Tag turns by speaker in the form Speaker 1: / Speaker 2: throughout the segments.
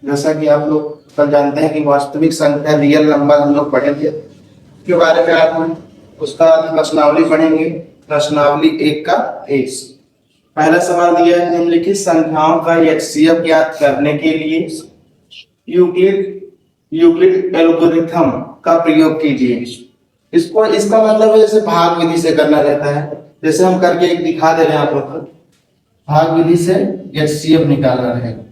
Speaker 1: जैसा कि आप लोग कल जानते हैं कि वास्तविक संख्या रियल नंबर हम लोग पढ़ेंगे के बारे में आज हम उसका प्रश्नावली पढ़ेंगे। प्रश्नावली 1 का एस। पहला सवाल दिया है निम्नलिखित संख्याओं का एचसीएफ ज्ञात करने के लिए यूक्लिड एल्गोरिथम का प्रयोग कीजिए। इसका मतलब है जैसे भाग विधि से करना रहता है, जैसे हम करके एक दिखा दे रहे हैं आप लोग को। भाग विधि से एचसीएफ निकालना रहेगा।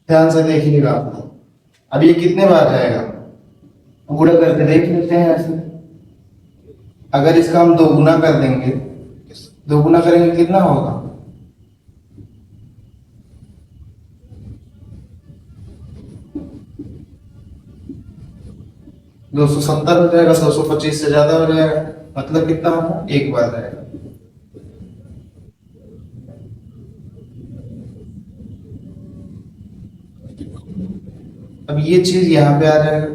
Speaker 1: ध्यान से देखिएगा आप। अब ये कितने बार जाएगा गुणा करके देख लेते हैं। ऐसे अगर इसका हम 2 गुना कर देंगे, 2 गुना करेंगे कितना होगा? 270 हो जाएगा। 225 से ज्यादा हो जाएगा, मतलब कितना होगा? 1 बार जाएगा। अब ये चीज यहाँ पे आ जाएगा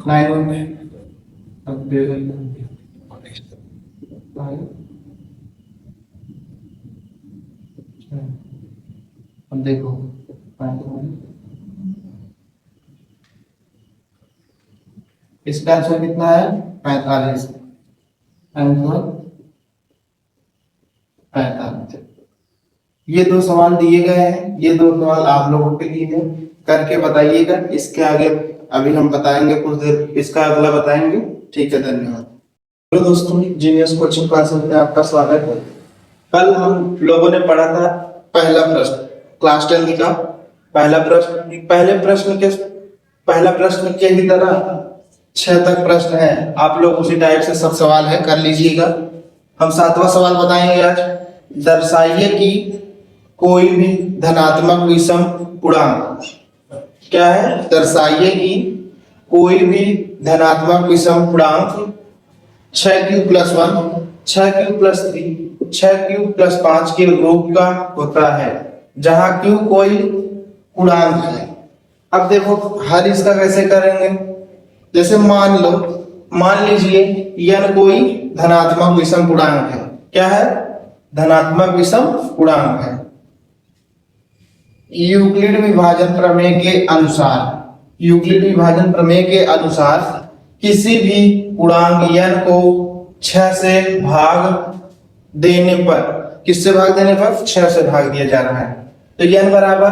Speaker 1: 9 में। अब देखो इसका आंसर कितना है? 45। 45। ये 2 सवाल दिए गए हैं। ये 2 सवाल आप लोगों के लिए है, करके बताइएगा। इसके आगे अभी हम बताएंगे कुछ देर, इसका अगला बताएंगे। ठीक है, धन्यवाद। हेलो दोस्तों, जीनियस कोचिंग क्लासेस में आपका स्वागत है। कल हम लोगों ने पढ़ा था पहला प्रश्न, क्लास 10 का पहला प्रश्न। पहला प्रश्न के ही तरह 6 तक प्रश्न है। आप लोग उसी टाइप से सब सवाल है, कर लीजिएगा। हम 7वां सवाल बताएंगे आज। दर्शाइए कि कोई भी धनात्मक विषम पूर्णांक क्या है? दर्शाइए कि कोई भी धनात्मक विषम पूर्णांक 6q+1, 6q+3, 6q+5 के रूप का होता है, जहां q कोई पूर्णांक है। अब देखो हल इसका कैसे करेंगे। जैसे मान लीजिए n कोई धनात्मक विषम पूर्णांक है। क्या है? धनात्मक विषम पूर्णांक है। यूक्लिड विभाजन प्रमेय के अनुसार किसी भी पूर्णांक n को 6 से भाग देने पर, किससे भाग देने पर? 6 से भाग दिया जा रहा है, तो n बराबर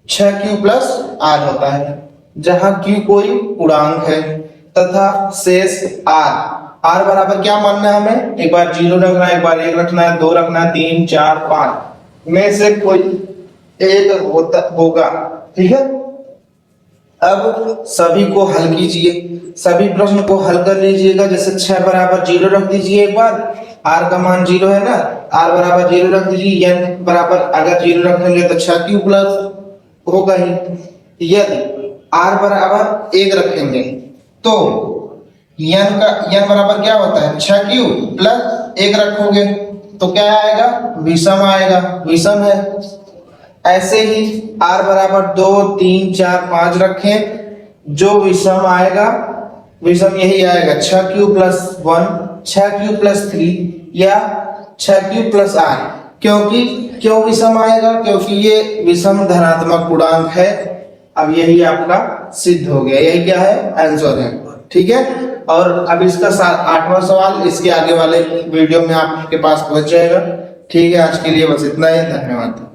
Speaker 1: 6q+r होता है, जहां q कोई पूर्णांक है तथा शेष r बराबर क्या मानना है हमें? एक बार 0 रखना है, एक बार 1 रखना है, 2 रखना है, 3, 4, 5 में से कोई एक होगा। ठीक है। अब सभी को हल कीजिए, सभी प्रश्न को हल कर लीजिएगा। जैसे 6 बराबर 0 रख दीजिए, एक बार r का मान 0 है ना, r बराबर 0 रख दीजिए। n बराबर अगर 0 रखेंगे तो 6q+ होगा ही। यदि r बराबर 1 रखेंगे तो n बराबर क्या होता है? 6q+1 रखोगे तो क्या आएगा? विषम आएगा, विषम है। ऐसे ही r बराबर 2, 3, 4, 5 रखें, जो विषम आएगा, विषम यही आएगा 6q+1, 6q+3 या 6q+r। क्यों विषम आएगा? क्योंकि ये विषम धनात्मक पूर्णांक है। अब यही आपका सिद्ध हो गया, यही क्या है? आंसर है। ठीक है। और अब इसका 8वां सवाल इसके आगे वाले वीडियो में आपके पास पहुंच जाएगा। ठीक है, आज के लिए बस इतना ही। धन्यवाद।